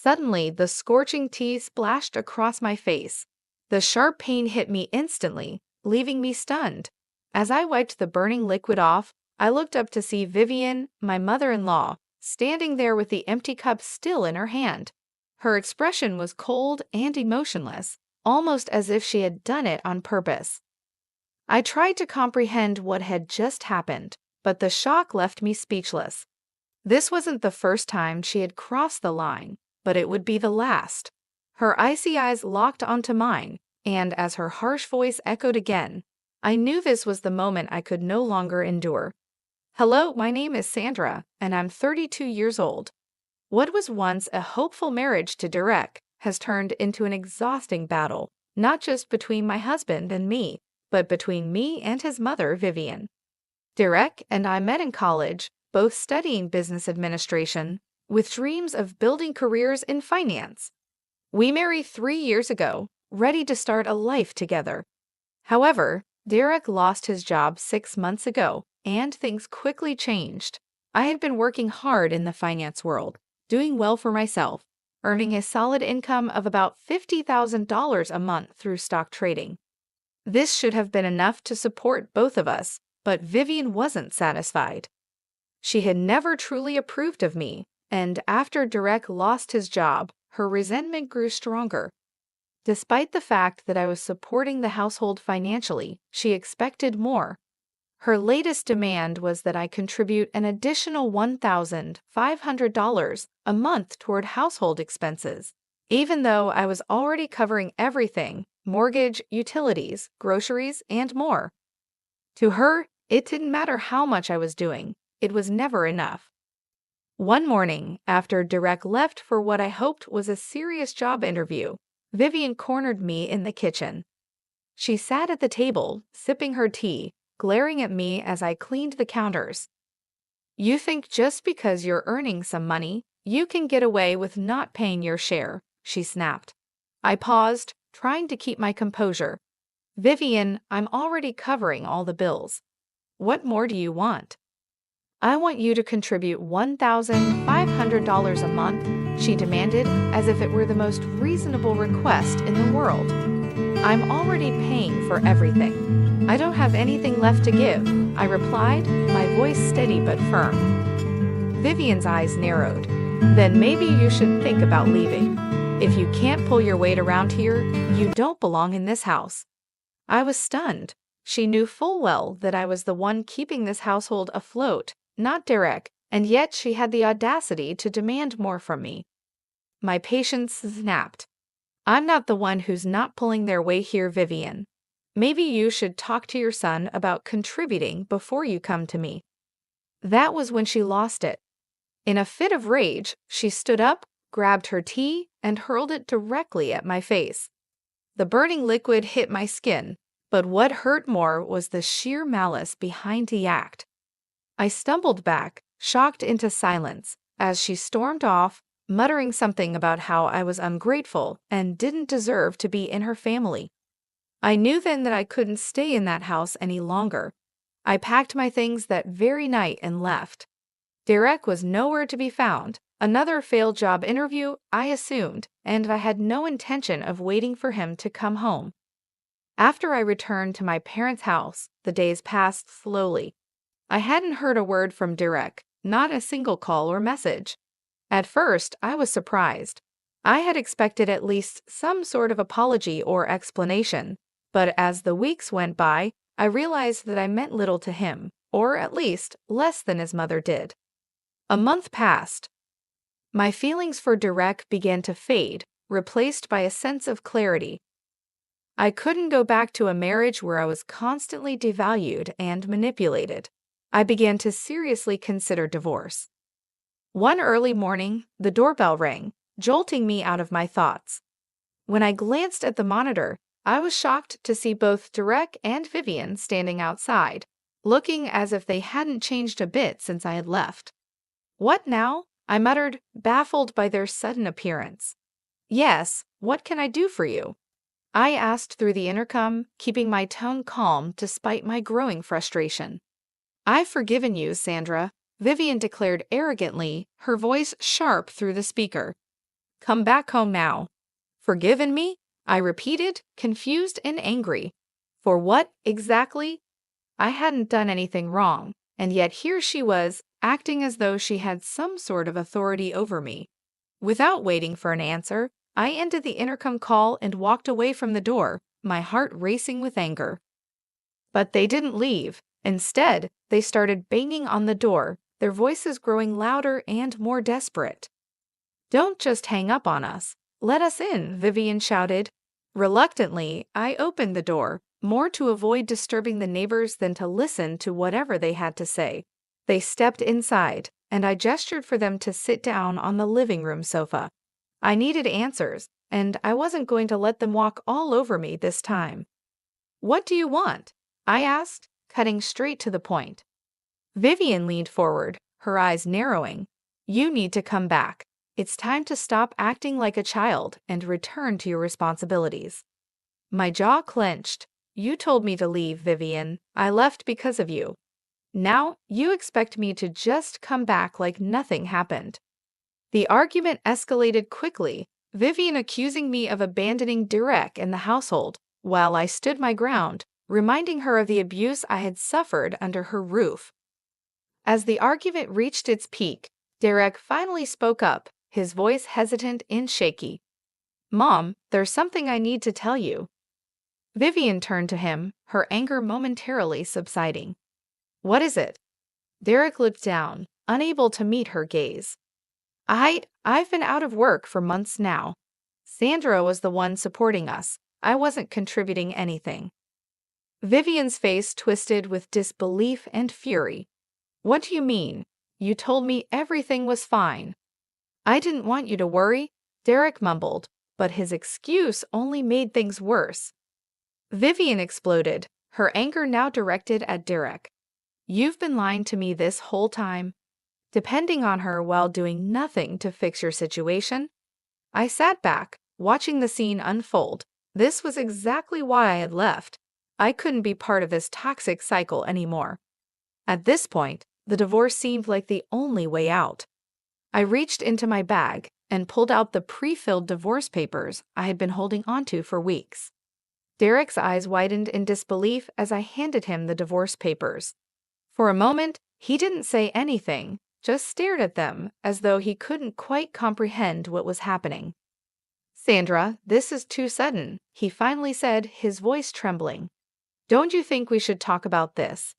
Suddenly, the scorching tea splashed across my face. The sharp pain hit me instantly, leaving me stunned. As I wiped the burning liquid off, I looked up to see Vivian, my mother-in-law, standing there with the empty cup still in her hand. Her expression was cold and emotionless, almost as if she had done it on purpose. I tried to comprehend what had just happened, but the shock left me speechless. This wasn't the first time she had crossed the line, but it would be the last. Her icy eyes locked onto mine, and as her harsh voice echoed again, I knew this was the moment I could no longer endure. Hello, my name is Sandra, and I'm 32 years old. What was once a hopeful marriage to Derek has turned into an exhausting battle, not just between my husband and me, but between me and his mother, Vivian. Derek and I met in college, both studying business administration, with dreams of building careers in finance. We married 3 years ago, ready to start a life together. However, Derek lost his job 6 months ago, and things quickly changed. I had been working hard in the finance world, doing well for myself, earning a solid income of about $50,000 a month through stock trading. This should have been enough to support both of us, but Vivian wasn't satisfied. She had never truly approved of me, and after Derek lost his job, her resentment grew stronger. Despite the fact that I was supporting the household financially, she expected more. Her latest demand was that I contribute an additional $1,500 a month toward household expenses, even though I was already covering everything: mortgage, utilities, groceries, and more. To her, it didn't matter how much I was doing. It was never enough. One morning, after Derek left for what I hoped was a serious job interview, Vivian cornered me in the kitchen. She sat at the table, sipping her tea, glaring at me as I cleaned the counters. "You think just because you're earning some money, you can get away with not paying your share," she snapped. I paused, trying to keep my composure. "Vivian, I'm already covering all the bills. What more do you want?" "I want you to contribute $1,500 a month," she demanded, as if it were the most reasonable request in the world. "I'm already paying for everything. I don't have anything left to give," I replied, my voice steady but firm. Vivian's eyes narrowed. "Then maybe you should think about leaving. If you can't pull your weight around here, you don't belong in this house." I was stunned. She knew full well that I was the one keeping this household afloat, not Derek, and yet she had the audacity to demand more from me. My patience snapped. "I'm not the one who's not pulling their weight here, Vivian. Maybe you should talk to your son about contributing before you come to me." That was when she lost it. In a fit of rage, she stood up, grabbed her tea, and hurled it directly at my face. The burning liquid hit my skin, but what hurt more was the sheer malice behind the act. I stumbled back, shocked into silence, as she stormed off, muttering something about how I was ungrateful and didn't deserve to be in her family. I knew then that I couldn't stay in that house any longer. I packed my things that very night and left. Derek was nowhere to be found. Another failed job interview, I assumed, and I had no intention of waiting for him to come home. After I returned to my parents' house, the days passed slowly. I hadn't heard a word from Derek, not a single call or message. At first, I was surprised. I had expected at least some sort of apology or explanation, but as the weeks went by, I realized that I meant little to him, or at least less than his mother did. A month passed. My feelings for Derek began to fade, replaced by a sense of clarity. I couldn't go back to a marriage where I was constantly devalued and manipulated. I began to seriously consider divorce. One early morning, the doorbell rang, jolting me out of my thoughts. When I glanced at the monitor, I was shocked to see both Derek and Vivian standing outside, looking as if they hadn't changed a bit since I had left. "What now?" I muttered, baffled by their sudden appearance. "Yes, what can I do for you?" I asked through the intercom, keeping my tone calm despite my growing frustration. "I've forgiven you, Sandra," Vivian declared arrogantly, her voice sharp through the speaker. Come back home now. Forgiven me? I repeated, confused and angry. For what, exactly? I hadn't done anything wrong, and yet here she was, acting as though she had some sort of authority over me. Without waiting for an answer, I ended the intercom call and walked away from the door, my heart racing with anger. But they didn't leave. Instead, they started banging on the door, their voices growing louder and more desperate. Don't just hang up on us. Let us in, Vivian shouted. Reluctantly, I opened the door, more to avoid disturbing the neighbors than to listen to whatever they had to say. They stepped inside, and I gestured for them to sit down on the living room sofa. I needed answers, and I wasn't going to let them walk all over me this time. What do you want? I asked, cutting straight to the point. Vivian leaned forward, her eyes narrowing. You need to come back. It's time to stop acting like a child and return to your responsibilities. My jaw clenched. You told me to leave, Vivian. I left because of you. Now, you expect me to just come back like nothing happened. The argument escalated quickly, Vivian accusing me of abandoning Derek and the household, while I stood my ground, reminding her of the abuse I had suffered under her roof. As the argument reached its peak, Derek finally spoke up, his voice hesitant and shaky. Mom, there's something I need to tell you. Vivian turned to him, her anger momentarily subsiding. What is it? Derek looked down, unable to meet her gaze. I've been out of work for months now. Sandra was the one supporting us. I wasn't contributing anything. Vivian's face twisted with disbelief and fury. What do you mean? You told me everything was fine. I didn't want you to worry, Derek mumbled, but his excuse only made things worse. Vivian exploded, her anger now directed at Derek. You've been lying to me this whole time, depending on her while doing nothing to fix your situation. I sat back, watching the scene unfold. This was exactly why I had left. I couldn't be part of this toxic cycle anymore. At this point, the divorce seemed like the only way out. I reached into my bag and pulled out the pre-filled divorce papers I had been holding onto for weeks. Derek's eyes widened in disbelief as I handed him the divorce papers. For a moment, he didn't say anything, just stared at them as though he couldn't quite comprehend what was happening. Sandra, this is too sudden, he finally said, his voice trembling. Don't you think we should talk about this?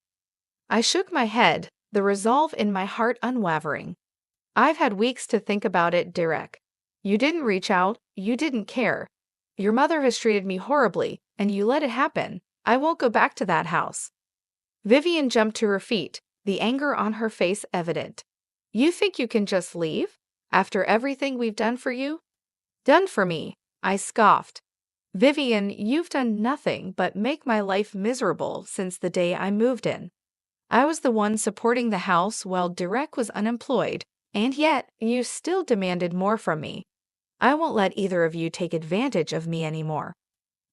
I shook my head, the resolve in my heart unwavering. I've had weeks to think about it, Derek. You didn't reach out, you didn't care. Your mother has treated me horribly, and you let it happen. I won't go back to that house. Vivian jumped to her feet, the anger on her face evident. You think you can just leave? After everything we've done for you? Done for me, I scoffed. Vivian, you've done nothing but make my life miserable since the day I moved in. I was the one supporting the house while Derek was unemployed, and yet you still demanded more from me. I won't let either of you take advantage of me anymore.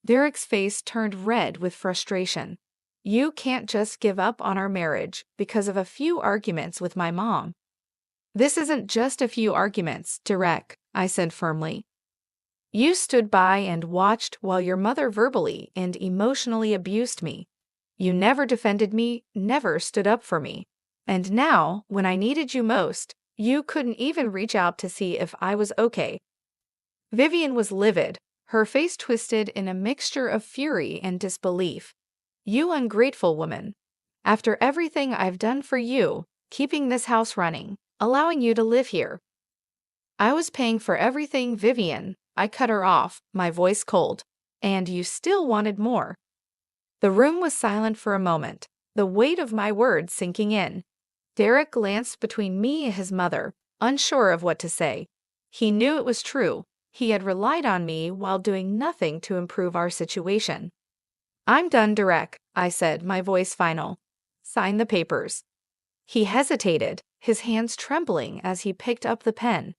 Derek's face turned red with frustration. You can't just give up on our marriage because of a few arguments with my mom. This isn't just a few arguments, Derek, I said firmly. You stood by and watched while your mother verbally and emotionally abused me. You never defended me, never stood up for me. And now, when I needed you most, you couldn't even reach out to see if I was okay. Vivian was livid, her face twisted in a mixture of fury and disbelief. You ungrateful woman. After everything I've done for you, keeping this house running, allowing you to live here. I was paying for everything, Vivian. I cut her off, my voice cold. And you still wanted more. The room was silent for a moment, the weight of my words sinking in. Derek glanced between me and his mother, unsure of what to say. He knew it was true. He had relied on me while doing nothing to improve our situation. I'm done, Derek, I said, my voice final. Sign the papers. He hesitated, his hands trembling as he picked up the pen.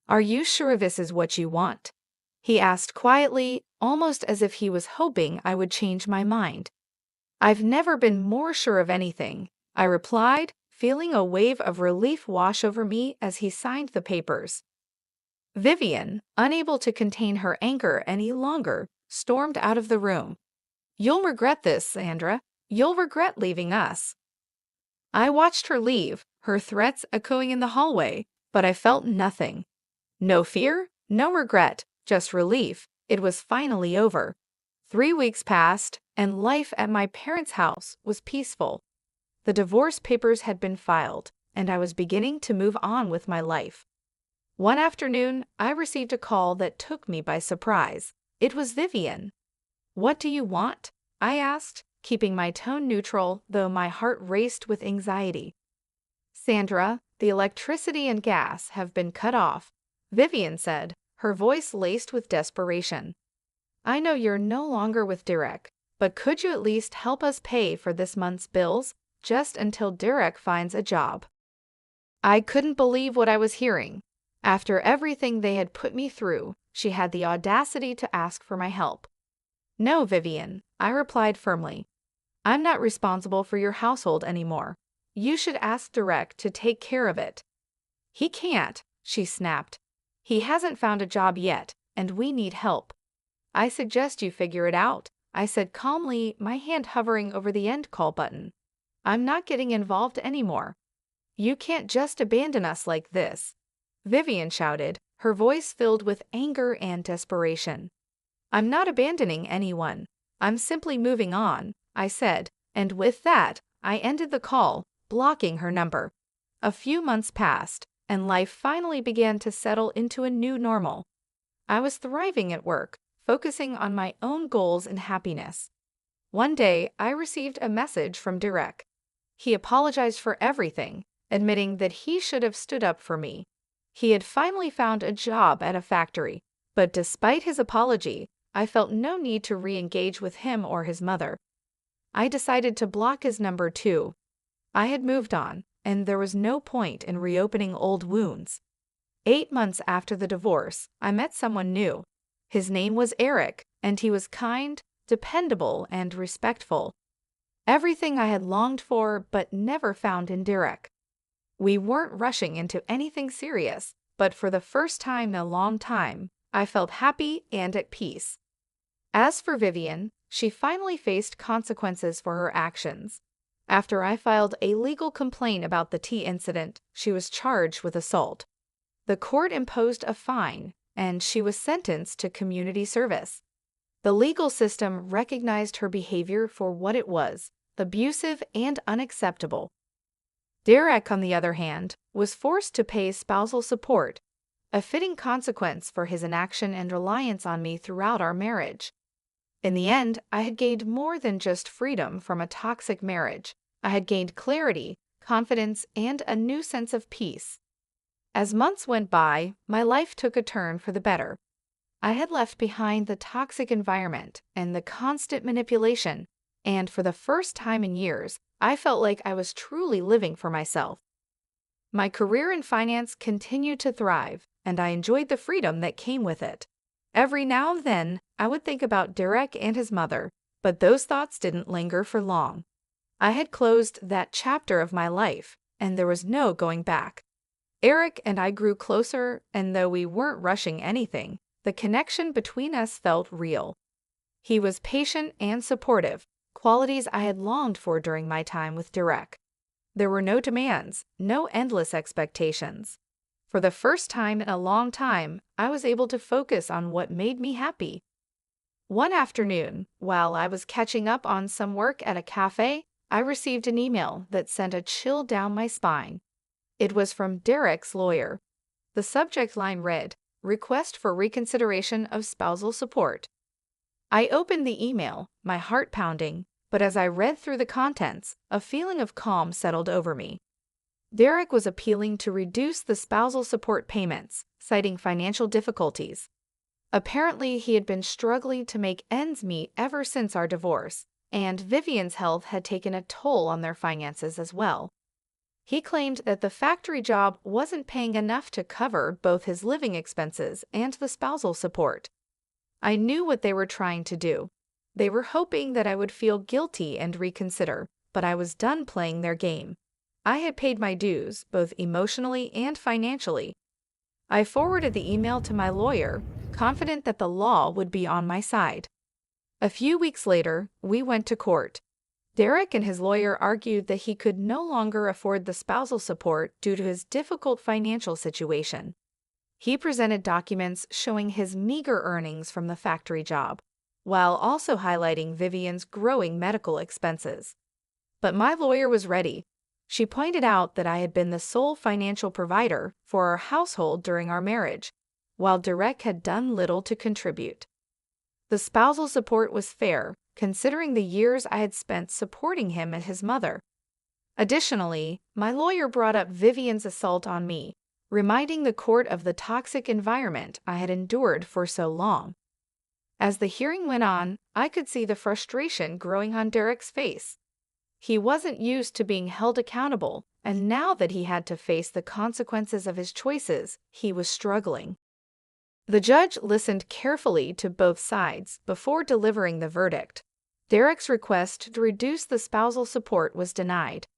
Are you sure this is what you want? He asked quietly, almost as if he was hoping I would change my mind. I've never been more sure of anything, I replied, feeling a wave of relief wash over me as he signed the papers. Vivian, unable to contain her anger any longer, stormed out of the room. "You'll regret this, Sandra. You'll regret leaving us." I watched her leave, her threats echoing in the hallway, but I felt nothing. No fear, no regret, just relief. It was finally over. 3 weeks passed, and life at my parents' house was peaceful. The divorce papers had been filed, and I was beginning to move on with my life. One afternoon, I received a call that took me by surprise. It was Vivian. "What do you want?" I asked, keeping my tone neutral, though my heart raced with anxiety. "Sandra, the electricity and gas have been cut off," Vivian said, her voice laced with desperation. "I know you're no longer with Derek, but could you at least help us pay for this month's bills, just until Derek finds a job?" I couldn't believe what I was hearing. After everything they had put me through, she had the audacity to ask for my help. "No, Vivian," I replied firmly. "I'm not responsible for your household anymore. You should ask Derek to take care of it." "He can't," she snapped. "He hasn't found a job yet, and we need help." "I suggest you figure it out," I said calmly, my hand hovering over the end call button. "I'm not getting involved anymore." "You can't just abandon us like this," Vivian shouted, her voice filled with anger and desperation. "I'm not abandoning anyone. I'm simply moving on," I said, and with that, I ended the call, blocking her number. A few months passed, and life finally began to settle into a new normal. I was thriving at work, focusing on my own goals and happiness. One day, I received a message from Derek. He apologized for everything, admitting that he should have stood up for me. He had finally found a job at a factory, but despite his apology, I felt no need to re-engage with him or his mother. I decided to block his number too. I had moved on, and there was no point in reopening old wounds. 8 months after the divorce, I met someone new. His name was Eric, and he was kind, dependable, and respectful. Everything I had longed for but never found in Derek. We weren't rushing into anything serious, but for the first time in a long time, I felt happy and at peace. As for Vivian, she finally faced consequences for her actions. After I filed a legal complaint about the tea incident, she was charged with assault. The court imposed a fine, and she was sentenced to community service. The legal system recognized her behavior for what it was, abusive and unacceptable. Derek, on the other hand, was forced to pay spousal support, a fitting consequence for his inaction and reliance on me throughout our marriage. In the end, I had gained more than just freedom from a toxic marriage. I had gained clarity, confidence, and a new sense of peace. As months went by, my life took a turn for the better. I had left behind the toxic environment and the constant manipulation, and for the first time in years, I felt like I was truly living for myself. My career in finance continued to thrive, and I enjoyed the freedom that came with it. Every now and then, I would think about Derek and his mother, but those thoughts didn't linger for long. I had closed that chapter of my life, and there was no going back. Eric and I grew closer, and though we weren't rushing anything, the connection between us felt real. He was patient and supportive, qualities I had longed for during my time with Derek. There were no demands, no endless expectations. For the first time in a long time, I was able to focus on what made me happy. One afternoon, while I was catching up on some work at a cafe, I received an email that sent a chill down my spine. It was from Derek's lawyer. The subject line read, "Request for reconsideration of spousal support." I opened the email, my heart pounding, but as I read through the contents, a feeling of calm settled over me. Derek was appealing to reduce the spousal support payments, citing financial difficulties. Apparently, he had been struggling to make ends meet ever since our divorce, and Vivian's health had taken a toll on their finances as well. He claimed that the factory job wasn't paying enough to cover both his living expenses and the spousal support. I knew what they were trying to do. They were hoping that I would feel guilty and reconsider, but I was done playing their game. I had paid my dues, both emotionally and financially. I forwarded the email to my lawyer, confident that the law would be on my side. A few weeks later, we went to court. Derek and his lawyer argued that he could no longer afford the spousal support due to his difficult financial situation. He presented documents showing his meager earnings from the factory job, while also highlighting Vivian's growing medical expenses. But my lawyer was ready. She pointed out that I had been the sole financial provider for our household during our marriage, while Derek had done little to contribute. The spousal support was fair, considering the years I had spent supporting him and his mother. Additionally, my lawyer brought up Vivian's assault on me, reminding the court of the toxic environment I had endured for so long. As the hearing went on, I could see the frustration growing on Derek's face. He wasn't used to being held accountable, and now that he had to face the consequences of his choices, he was struggling. The judge listened carefully to both sides before delivering the verdict. Derek's request to reduce the spousal support was denied.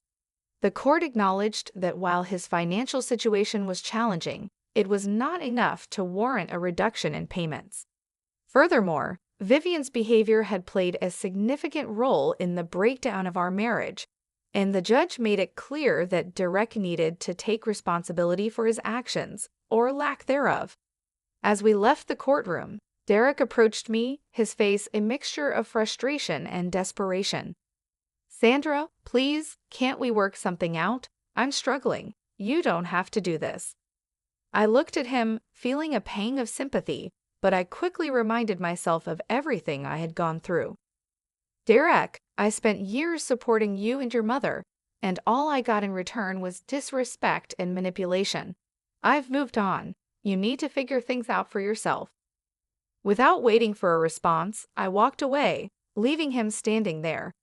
The court acknowledged that while his financial situation was challenging, it was not enough to warrant a reduction in payments. Furthermore, Vivian's behavior had played a significant role in the breakdown of our marriage, and the judge made it clear that Derek needed to take responsibility for his actions, or lack thereof. As we left the courtroom, Derek approached me, his face a mixture of frustration and desperation. "Sandra, please, can't we work something out? I'm struggling. You don't have to do this." I looked at him, feeling a pang of sympathy, but I quickly reminded myself of everything I had gone through. "Derek, I spent years supporting you and your mother, and all I got in return was disrespect and manipulation. I've moved on. You need to figure things out for yourself." Without waiting for a response, I walked away, leaving him standing there.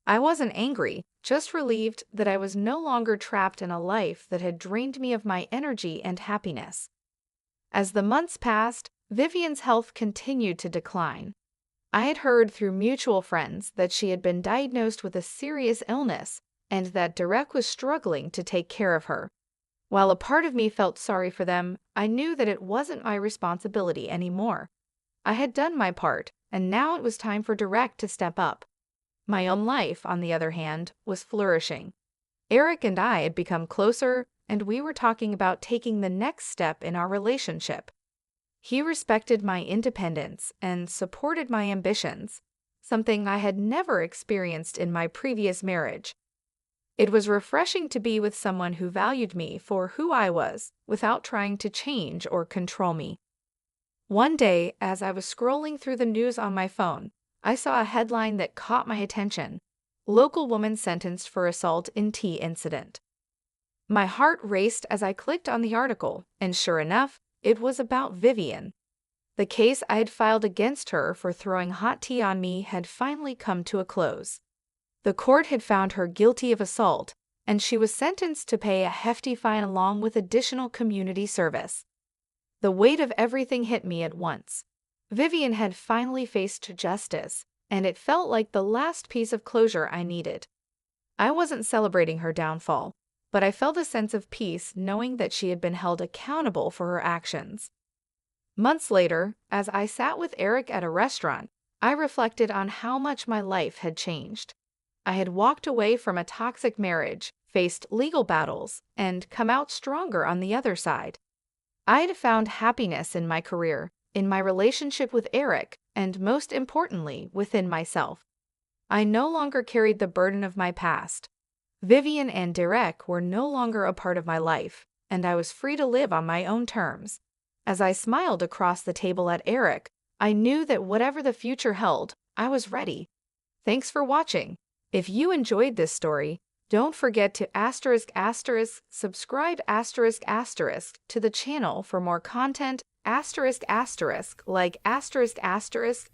I wasn't angry, just relieved that I was no longer trapped in a life that had drained me of my energy and happiness. As the months passed, Vivian's health continued to decline. I had heard through mutual friends that she had been diagnosed with a serious illness and that Derek was struggling to take care of her. While a part of me felt sorry for them, I knew that it wasn't my responsibility anymore. I had done my part, and now it was time for Derek to step up. My own life, on the other hand, was flourishing. Eric and I had become closer, and we were talking about taking the next step in our relationship. He respected my independence and supported my ambitions, something I had never experienced in my previous marriage. It was refreshing to be with someone who valued me for who I was, without trying to change or control me. One day, as I was scrolling through the news on my phone, I saw a headline that caught my attention: "Local woman sentenced for assault in tea incident." My heart raced as I clicked on the article, and sure enough, it was about Vivian. The case I had filed against her for throwing hot tea on me had finally come to a close. The court had found her guilty of assault, and she was sentenced to pay a hefty fine along with additional community service. The weight of everything hit me at once. Vivian had finally faced justice, and it felt like the last piece of closure I needed. I wasn't celebrating her downfall, but I felt a sense of peace knowing that she had been held accountable for her actions. Months later, as I sat with Eric at a restaurant, I reflected on how much my life had changed. I had walked away from a toxic marriage, faced legal battles, and come out stronger on the other side. I had found happiness in my career, in my relationship with Eric, and most importantly, within myself. I no longer carried the burden of my past. Vivian and Derek were no longer a part of my life, and I was free to live on my own terms. As I smiled across the table at Eric, I knew that whatever the future held, I was ready. Thanks for watching. If you enjoyed this story, don't forget to subscribe to the channel for more content like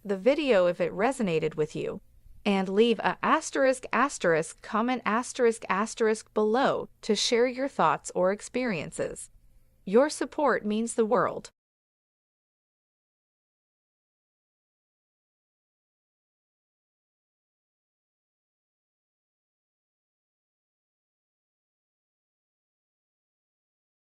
the video if it resonated with you, and leave a comment below to share your thoughts or experiences. Your support means the world.